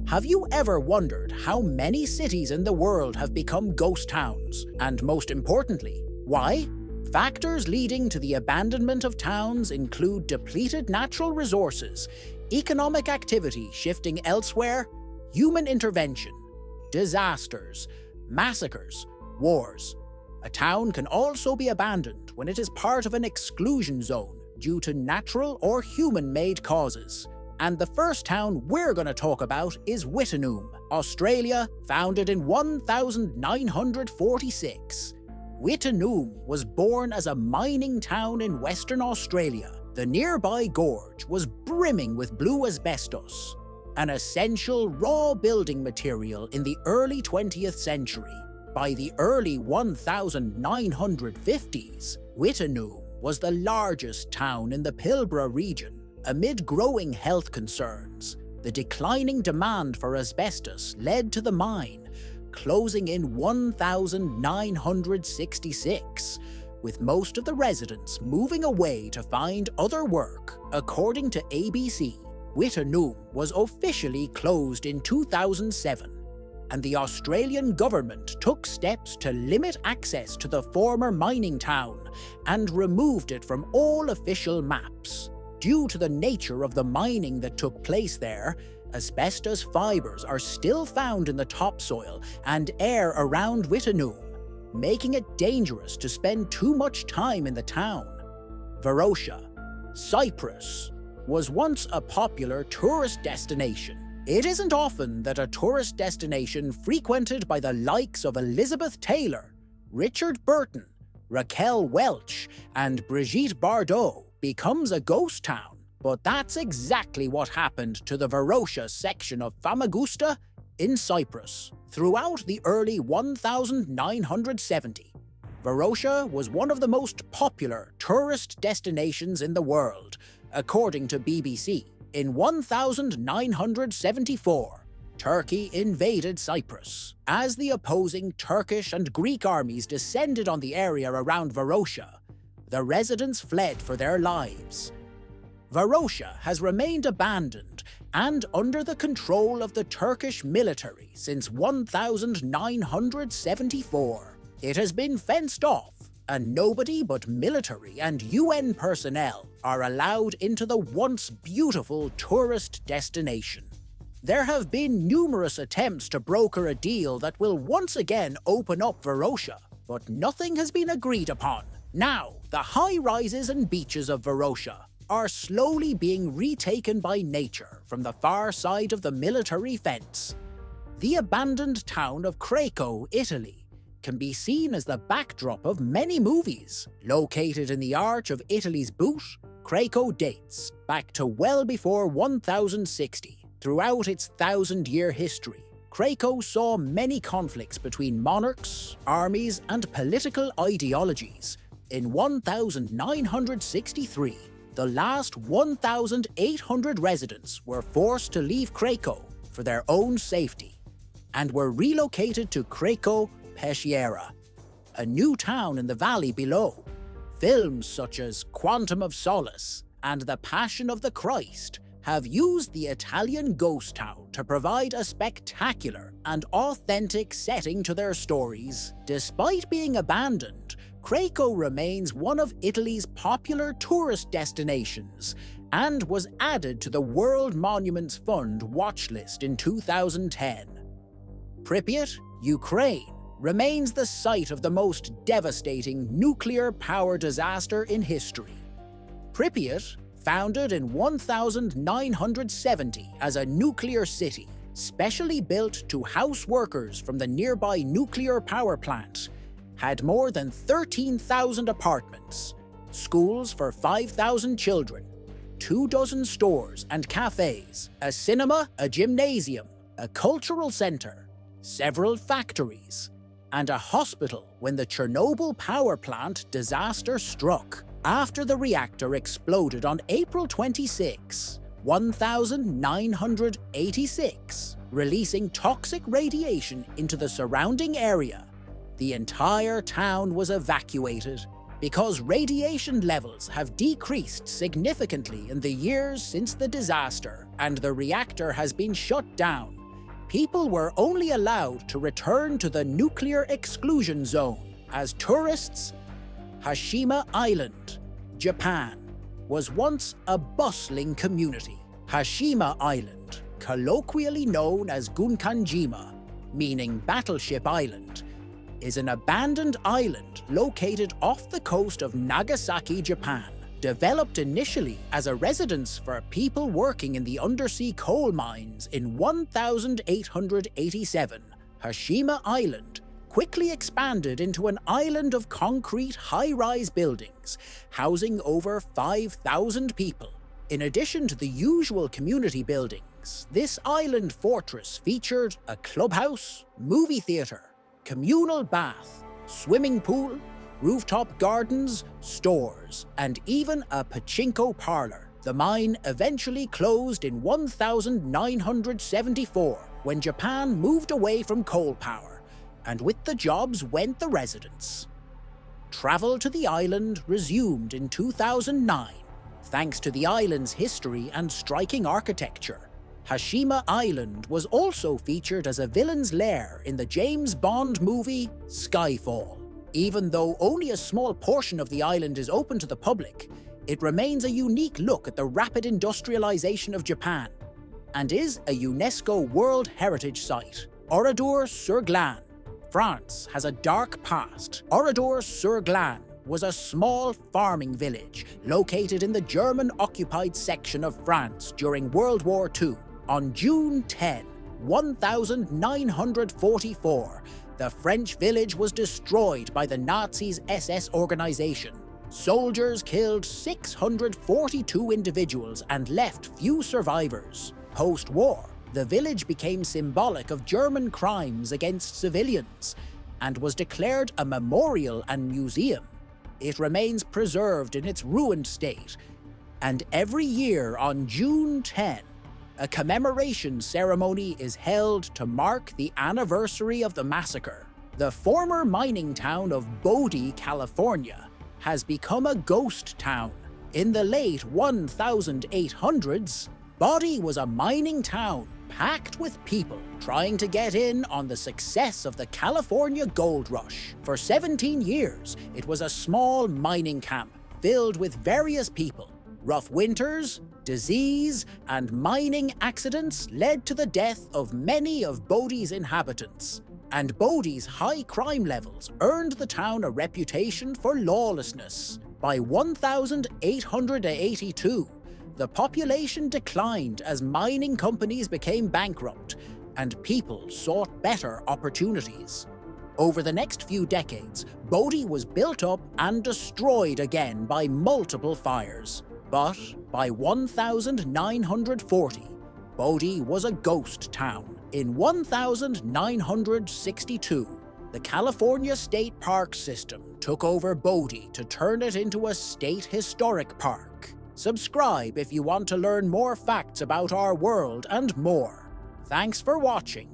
Have you ever wondered how many cities in the world have become ghost towns? And most importantly, why? Factors leading to the abandonment of towns include depleted natural resources, economic activity shifting elsewhere, human intervention, disasters, massacres, wars. A town can also be abandoned when it is part of an exclusion zone due to natural or human-made causes. And the first town we're going to talk about is Wittenoom, Australia, founded in 1946. Wittenoom was born as a mining town in Western Australia. The nearby gorge was brimming with blue asbestos, an essential raw building material in the early 20th century. By the early 1950s, Wittenoom was the largest town in the Pilbara region. Amid growing health concerns, the declining demand for asbestos led to the mine closing in 1966, with most of the residents moving away to find other work. According to ABC, Wittenoom was officially closed in 2007, and the Australian government took steps to limit access to the former mining town and removed it from all official maps. Due to the nature of the mining that took place there, asbestos fibers are still found in the topsoil and air around Wittenoom, making it dangerous to spend too much time in the town. Varosha, Cyprus, was once a popular tourist destination. It isn't often that a tourist destination frequented by the likes of Elizabeth Taylor, Richard Burton, Raquel Welch, and Brigitte Bardot becomes a ghost town, but that's exactly what happened to the Varosha section of Famagusta in Cyprus. Throughout the early 1970s, Varosha was one of the most popular tourist destinations in the world, according to BBC. In 1974, Turkey invaded Cyprus. As the opposing Turkish and Greek armies descended on the area around Varosha, the residents fled for their lives. Varosha has remained abandoned and under the control of the Turkish military since 1974. It has been fenced off, and nobody but military and UN personnel are allowed into the once beautiful tourist destination. There have been numerous attempts to broker a deal that will once again open up Varosha, but nothing has been agreed upon. Now, the high-rises and beaches of Varosha are slowly being retaken by nature from the far side of the military fence. The abandoned town of Craco, Italy, can be seen as the backdrop of many movies. Located in the arch of Italy's boot, Craco dates back to well before 1060. Throughout its 1,000-year history, Craco saw many conflicts between monarchs, armies, and political ideologies. In 1963, the last 1,800 residents were forced to leave Craco for their own safety and were relocated to Craco Peschiera, a new town in the valley below. Films such as Quantum of Solace and The Passion of the Christ have used the Italian ghost town to provide a spectacular and authentic setting to their stories. Despite being abandoned, Craco remains one of Italy's popular tourist destinations and was added to the World Monuments Fund watch list in 2010. Pripyat, Ukraine, remains the site of the most devastating nuclear power disaster in history. Pripyat, founded in 1970 as a nuclear city, specially built to house workers from the nearby nuclear power plant, had more than 13,000 apartments, schools for 5,000 children, 24 stores and cafes, a cinema, a gymnasium, a cultural center, several factories, and a hospital when the Chernobyl power plant disaster struck. After the reactor exploded on April 26, 1986, releasing toxic radiation into the surrounding area, the entire town was evacuated because radiation levels have decreased significantly in the years since the disaster, and the reactor has been shut down. People were only allowed to return to the nuclear exclusion zone as tourists. Hashima Island, Japan, was once a bustling community. Hashima Island, colloquially known as Gunkanjima, meaning Battleship Island, is an abandoned island located off the coast of Nagasaki, Japan. Developed initially as a residence for people working in the undersea coal mines in 1887, Hashima Island quickly expanded into an island of concrete high-rise buildings, housing over 5,000 people. In addition to the usual community buildings, this island fortress featured a clubhouse, movie theatre, communal bath, swimming pool, rooftop gardens, stores, and even a pachinko parlor. The mine eventually closed in 1974 when Japan moved away from coal power, and with the jobs went the residents. Travel to the island resumed in 2009, thanks to the island's history and striking architecture. Hashima Island was also featured as a villain's lair in the James Bond movie Skyfall. Even though only a small portion of the island is open to the public, it remains a unique look at the rapid industrialization of Japan and is a UNESCO World Heritage Site. Oradour-sur-Glane, France has a dark past. Oradour-sur-Glane was a small farming village located in the German-occupied section of France during World War II. On June 10, 1944, the French village was destroyed by the Nazis' SS organization. Soldiers killed 642 individuals and left few survivors. Post-war, the village became symbolic of German crimes against civilians and was declared a memorial and museum. It remains preserved in its ruined state, and every year on June 10, a commemoration ceremony is held to mark the anniversary of the massacre. The former mining town of Bodie, California, has become a ghost town. In the late 1800s, Bodie was a mining town packed with people trying to get in on the success of the California gold rush. For 17 years, it was a small mining camp filled with various people. Rough winters, disease, and mining accidents led to the death of many of Bodie's inhabitants. And Bodie's high crime levels earned the town a reputation for lawlessness. By 1882, the population declined as mining companies became bankrupt, and people sought better opportunities. Over the next few decades, Bodie was built up and destroyed again by multiple fires. But by 1940, Bodie was a ghost town. In 1962, the California State Park System took over Bodie to turn it into a state historic park. Subscribe if you want to learn more facts about our world and more. Thanks for watching.